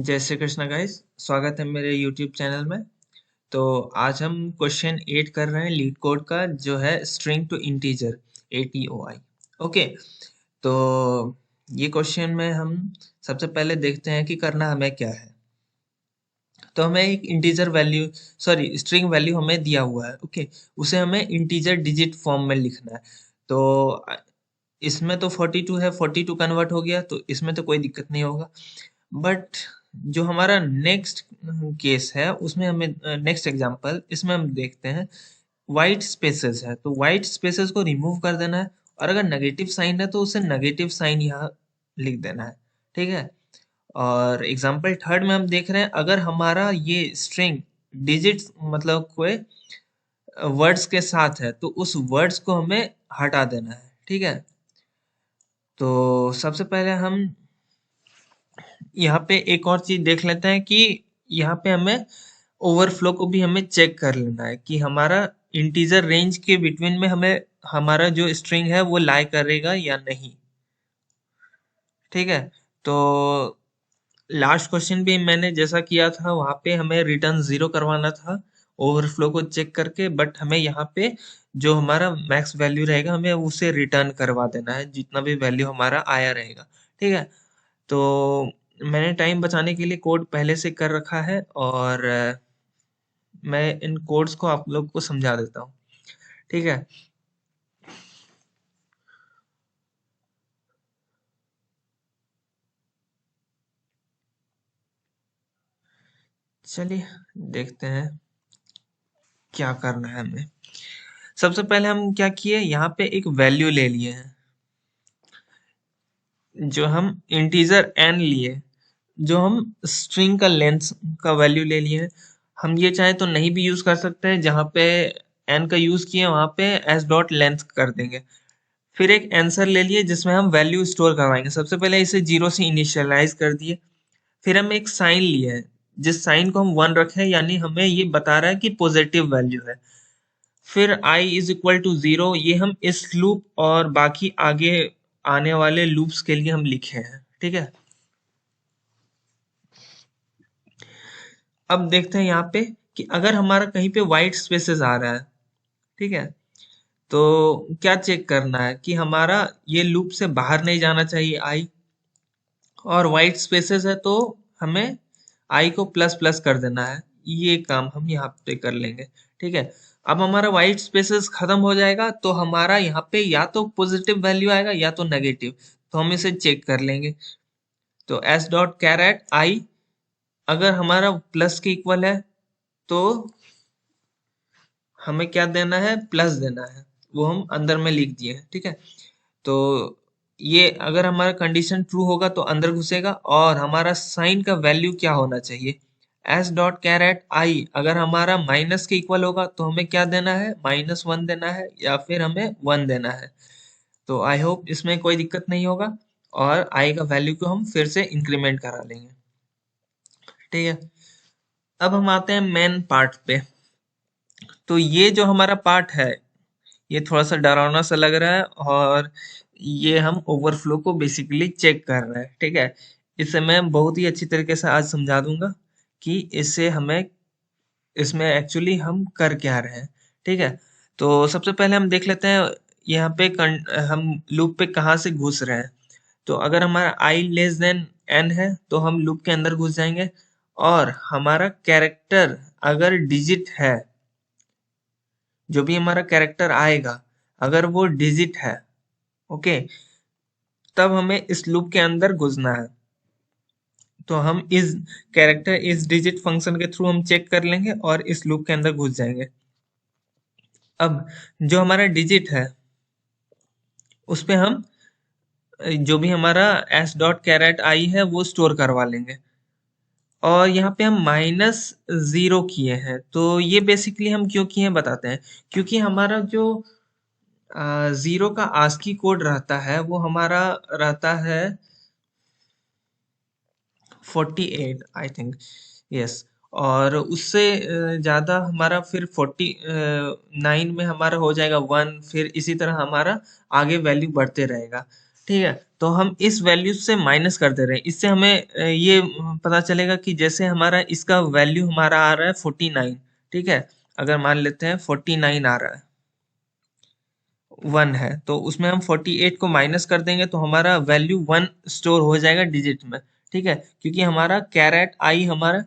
जय श्री कृष्ण गाइस। स्वागत है मेरे यूट्यूब चैनल में। तो आज हम क्वेश्चन 8 कर रहे हैं लीड कोड का, जो है string to integer, ATOI। Okay, तो ये क्वेश्चन में हम सबसे पहले देखते हैं कि करना हमें क्या है। तो हमें एक integer value, sorry string value हमें दिया हुआ है। ओके, उसे हमें इंटीजर डिजिट फॉर्म में लिखना है। तो इसमें तो 42 है, 42 कन्वर्ट हो गया, तो इसमें तो कोई दिक्कत नहीं होगा। बट जो हमारा नेक्स्ट केस है, उसमें हमें नेक्स्ट एग्जांपल, इसमें हम देखते हैं वाइट स्पेसेस है, तो वाइट स्पेसेस को रिमूव कर देना है, और अगर नेगेटिव साइन है तो उसे नेगेटिव साइन यहाँ लिख देना है। ठीक है। और एग्जांपल थर्ड में हम देख रहे हैं, अगर हमारा ये स्ट्रिंग डिजिट्स मतलब कोई वर्ड्स के साथ है, तो उस वर्ड्स को हमें हटा देना है। ठीक है। तो सबसे पहले हम यहाँ पे एक और चीज देख लेते हैं कि यहाँ पे हमें ओवरफ्लो को भी हमें चेक कर लेना है कि हमारा इंटीजर रेंज के बिटवीन में हमें हमारा जो स्ट्रिंग है वो लाई करेगा या नहीं। ठीक है। तो लास्ट क्वेश्चन भी मैंने जैसा किया था, वहां पे हमें रिटर्न 0 करवाना था ओवरफ्लो को चेक करके, बट हमें यहाँ पे जो हमारा मैक्स वैल्यू रहेगा हमें उसे रिटर्न करवा देना है, जितना भी वैल्यू हमारा आया रहेगा। ठीक है। तो मैंने टाइम बचाने के लिए कोड पहले से कर रखा है, और मैं इन कोड्स को आप लोग को समझा देता हूँ। ठीक है। चलिए देखते हैं क्या करना है हमें। सबसे पहले हम क्या किए, यहाँ पे एक वैल्यू ले लिए हैं, जो हम इंटीजर n लिए, जो हम स्ट्रिंग का लेंथ का वैल्यू ले लिए हैं। हम ये चाहे तो नहीं भी यूज कर सकते हैं, जहाँ पे n का यूज किए वहां पे s डॉट लेंथ कर देंगे। फिर एक आंसर ले लिए जिसमें हम वैल्यू स्टोर करवाएंगे। सबसे पहले इसे 0 से इनिशियलाइज कर दिए। फिर हम एक साइन लिए हैं, जिस साइन को हम 1 रखे हैं, यानी हमें ये बता रहा है कि पॉजिटिव वैल्यू है। फिर i इज इक्वल टू 0, ये हम इस लूप और बाकी आगे आने वाले लूप्स के लिए हम लिखे हैं। ठीक है। अब देखते हैं यहाँ पे कि अगर हमारा कहीं पे व्हाइट स्पेसेस आ रहा है, ठीक है, तो क्या चेक करना है कि हमारा ये लूप से बाहर नहीं जाना चाहिए i, और व्हाइट स्पेसेस है तो हमें i को प्लस प्लस कर देना है। ये काम हम यहाँ पे कर लेंगे। ठीक है। अब हमारा व्हाइट स्पेसेस खत्म हो जाएगा, तो हमारा यहाँ पे या तो पॉजिटिव वैल्यू आएगा या तो नेगेटिव, तो हम इसे चेक कर लेंगे। तो s डॉट कैरेट आई, अगर हमारा प्लस के इक्वल है तो हमें क्या देना है, प्लस देना है, वो हम अंदर में लिख दिए हैं। ठीक है। तो ये अगर हमारा कंडीशन ट्रू होगा तो अंदर घुसेगा, और हमारा साइन का वैल्यू क्या होना चाहिए, s डॉट कैरेट आई, अगर हमारा माइनस के इक्वल होगा तो हमें क्या देना है, -1 देना है, या फिर हमें 1 देना है। तो आई होप इसमें कोई दिक्कत नहीं होगा, और आई का वैल्यू को हम फिर से इंक्रीमेंट करा लेंगे। ठीक है। अब हम आते हैं मेन पार्ट पे। तो ये जो हमारा पार्ट है, ये थोड़ा सा डरावना सा लग रहा है, और ये हम ओवरफ्लो को बेसिकली चेक कर रहे हैं। ठीक है। इसे मैं बहुत ही अच्छी तरीके से आज समझा दूंगा कि इससे हमें, इसमें एक्चुअली हम कर क्या रहे हैं। ठीक है। तो सबसे पहले हम देख लेते हैं यहाँ पे हम लूप पे कहाँ से घुस रहे हैं। तो अगर हमारा i लेस देन n है तो हम लूप के अंदर घुस जाएंगे, और हमारा कैरेक्टर अगर डिजिट है, जो भी हमारा कैरेक्टर आएगा अगर वो डिजिट है, ओके, तब हमें इस लूप के अंदर घुसना है। तो हम इस कैरेक्टर इस डिजिट फंक्शन के थ्रू हम चेक कर लेंगे और इस लूप के अंदर घुस जाएंगे। अब जो हमारा डिजिट है उस पे हम जो भी हमारा s डॉट कैरेट आई है वो स्टोर करवा लेंगे। और यहाँ पे हम -0 किए हैं, तो ये बेसिकली हम क्यों किए हैं बताते हैं। क्योंकि हमारा जो 0 का आस्की कोड रहता है वो हमारा रहता है 48, आई थिंक, यस। और उससे ज़्यादा हमारा फिर 49 में हमारा हो जाएगा 1, फिर इसी तरह हमारा आगे वैल्यू बढ़ते रहेगा। ठीक है। तो हम इस वैल्यू से माइनस कर दे रहे हैं, इससे हमें ये पता चलेगा कि जैसे हमारा इसका वैल्यू हमारा आ रहा है 49, ठीक है। अगर मान लेते हैं 49 आ रहा है, 1 है, तो उसमें हम 48 को माइनस कर देंगे तो हमारा वैल्यू 1 स्टोर हो जाएगा डिजिट में, ठीक है। क्योंकि हमारा कैरेट आई हमारा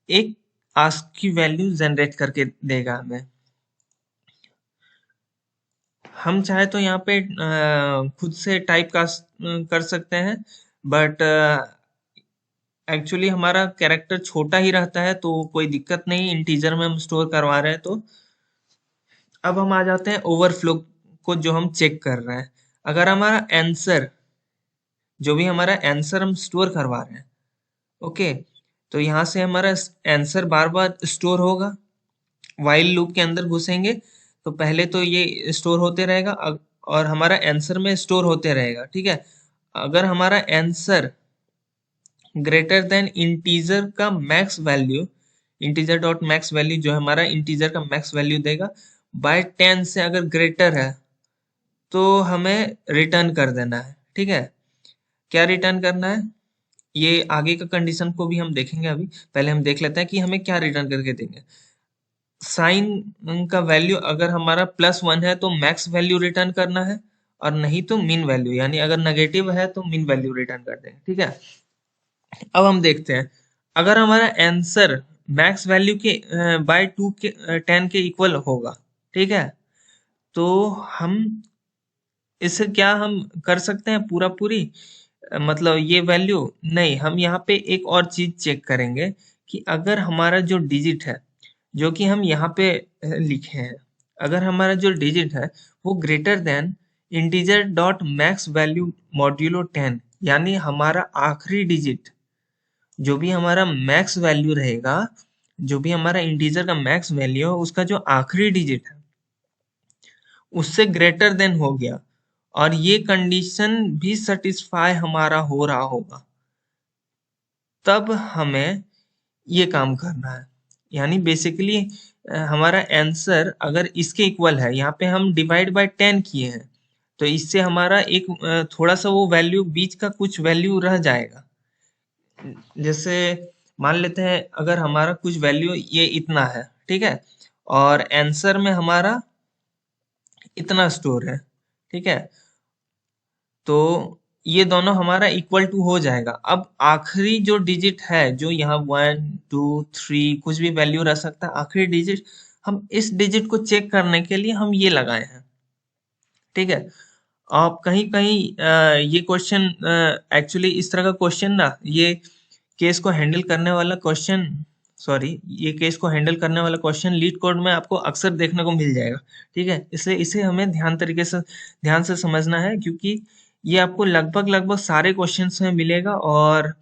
एक आस्क की वैल्यू जनरेट करके देगा हमें। हम चाहे तो यहाँ पे खुद से टाइप कास्ट कर सकते हैं, बट एक्चुअली हमारा कैरेक्टर छोटा ही रहता है तो कोई दिक्कत नहीं, इंटीजर में हम स्टोर करवा रहे हैं तो। अब हम आ जाते हैं ओवरफ्लो को, जो हम चेक कर रहे हैं। अगर हमारा आंसर, जो भी हमारा आंसर हम स्टोर करवा रहे हैं, ओके, तो यहाँ से हमारा आंसर बार बार स्टोर होगा। वाइल लूप के अंदर घुसेंगे तो पहले तो ये स्टोर होते रहेगा और हमारा आंसर में स्टोर होते रहेगा, ठीक है। अगर हमारा आंसर ग्रेटर देन इंटीजर का max value, integer dot max value जो हमारा इंटीजर का मैक्स वैल्यू देगा, बाय 10 से अगर ग्रेटर है तो हमें रिटर्न कर देना है, ठीक है। क्या रिटर्न करना है, ये आगे का कंडीशन को भी हम देखेंगे। अभी पहले हम देख लेते हैं कि हमें क्या रिटर्न करके देंगे। साइन का वैल्यू अगर हमारा +1 है तो मैक्स वैल्यू रिटर्न करना है, और नहीं तो मीन वैल्यू, यानी अगर नेगेटिव है तो मीन वैल्यू रिटर्न कर देंगे, ठीक है। अब हम देखते हैं, अगर हमारा आंसर मैक्स वैल्यू के बाय 2 के 10 के इक्वल होगा, ठीक है, तो हम इससे क्या हम कर सकते हैं पूरा पूरी, मतलब ये वैल्यू नहीं, हम यहाँ पे एक और चीज चेक करेंगे कि अगर हमारा जो डिजिट है, जो कि हम यहाँ पे लिखे हैं, अगर हमारा जो डिजिट है वो greater than integer dot max value modulo 10, यानी हमारा आखिरी डिजिट, जो भी हमारा मैक्स वैल्यू रहेगा, जो भी हमारा इंटीजर का मैक्स वैल्यू है, उसका जो आखिरी डिजिट है उससे ग्रेटर देन हो गया, और ये कंडीशन भी सेटिस्फाई हमारा हो रहा होगा, तब हमें ये काम करना है। यानी बेसिकली हमारा आंसर अगर इसके इक्वल है, यहाँ पे हम डिवाइड बाय 10 किए हैं, तो इससे हमारा एक थोड़ा सा वो वैल्यू, बीच का कुछ वैल्यू रह जाएगा। जैसे मान लेते हैं अगर हमारा कुछ वैल्यू ये इतना है, ठीक है, और आंसर में हमारा इतना स्टोर है, ठीक है, तो ये दोनों हमारा इक्वल टू हो जाएगा। अब आखिरी जो डिजिट है, जो यहाँ 1 2 3 कुछ भी वैल्यू रह सकता है, आखिरी डिजिट, हम इस डिजिट को चेक करने के लिए हम ये लगाए हैं, ठीक है। आप कहीं कहीं ये क्वेश्चन, एक्चुअली इस तरह का क्वेश्चन ना, ये केस को हैंडल करने वाला क्वेश्चन, सॉरी, ये केस को हैंडल करने वाला क्वेश्चन लीड कोड में आपको अक्सर देखने को मिल जाएगा, ठीक है। इसलिए इसे हमें ध्यान से समझना है, क्योंकि ये आपको लगभग लगभग सारे क्वेश्चंस में मिलेगा और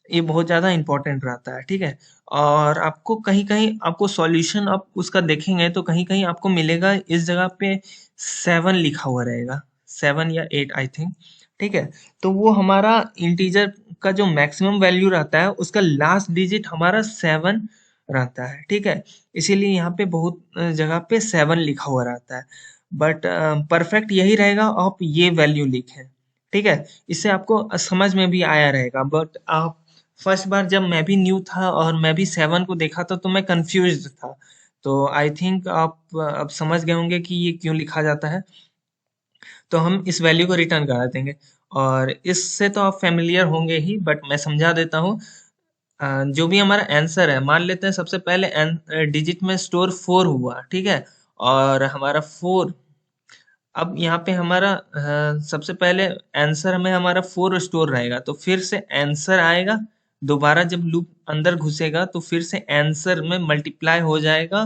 ये बहुत ज़्यादा इम्पोर्टेंट रहता है, ठीक है। और आपको कहीं कहीं आपको सॉल्यूशन आप उसका देखेंगे तो कहीं कहीं आपको मिलेगा इस जगह पे 7 लिखा हुआ रहेगा, 7 या 8 आई थिंक, ठीक है। तो वो हमारा इंटीजर का जो मैक्सिमम वैल्यू रहता है उसका लास्ट डिजिट हमारा 7 रहता है, ठीक है। इसीलिए यहाँ पे बहुत जगह पे 7 लिखा हुआ रहता है, बट परफेक्ट यही रहेगा आप ये वैल्यू लिखें, ठीक है। इससे आपको समझ में भी आया रहेगा। बट आप फर्स्ट बार जब मैं भी न्यू था और मैं भी 7 को देखा था तो मैं कंफ्यूज था, तो आई थिंक आप अब समझ गए होंगे कि ये क्यों लिखा जाता है। तो हम इस वैल्यू को रिटर्न करा देंगे, और इससे तो आप फेमिलियर होंगे ही, बट मैं समझा देता हूँ। जो भी हमारा आंसर है, मान लेते हैं सबसे पहले डिजिट में स्टोर 4 हुआ, ठीक है, और हमारा 4, अब यहाँ पे हमारा सबसे पहले आंसर में हमारा 4 स्टोर रहेगा, तो फिर से आंसर आएगा, दोबारा जब लूप अंदर घुसेगा तो फिर से आंसर में मल्टीप्लाई हो जाएगा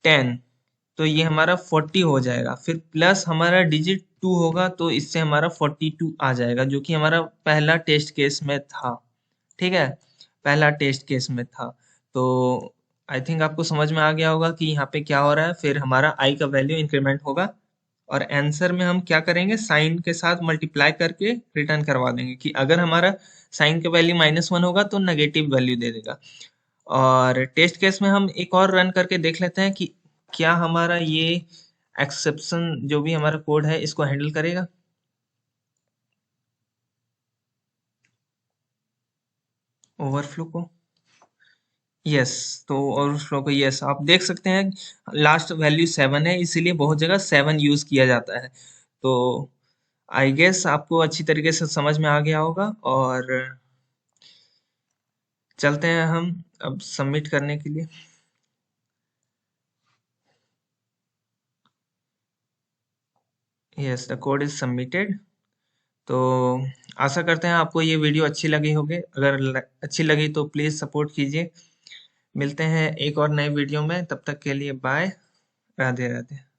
10, तो ये हमारा 40 हो जाएगा, फिर प्लस हमारा डिजिट 2 होगा तो इससे हमारा 42 आ जाएगा, जो कि हमारा पहला टेस्ट केस में था, ठीक है, पहला टेस्ट केस में था। तो आई थिंक आपको समझ में आ गया होगा कि यहाँ पे क्या हो रहा है। फिर हमारा आई का वैल्यू इंक्रीमेंट होगा, और आंसर में हम क्या करेंगे, साइन के साथ मल्टीप्लाई करके रिटर्न करवा देंगे, कि अगर हमारा साइन का वैल्यू -1 होगा तो नेगेटिव वैल्यू दे देगा। और टेस्ट केस में हम एक और रन करके देख लेते हैं कि क्या हमारा ये एक्सेप्शन जो भी हमारा कोड है इसको हैंडल करेगा। ओवरफ्लो को यस, तो ओवरफ्लो को यस, आप देख सकते हैं लास्ट वैल्यू 7 है, इसीलिए बहुत जगह 7 यूज किया जाता है। तो आई गेस आपको अच्छी तरीके से समझ में आ गया होगा, और चलते हैं हम अब सबमिट करने के लिए। Yes, the code is submitted. तो आशा करते हैं आपको ये वीडियो अच्छी लगी होगी। अगर अच्छी लगी तो प्लीज़ सपोर्ट कीजिए। मिलते हैं एक और नए वीडियो में, तब तक के लिए बाय। राधे राधे।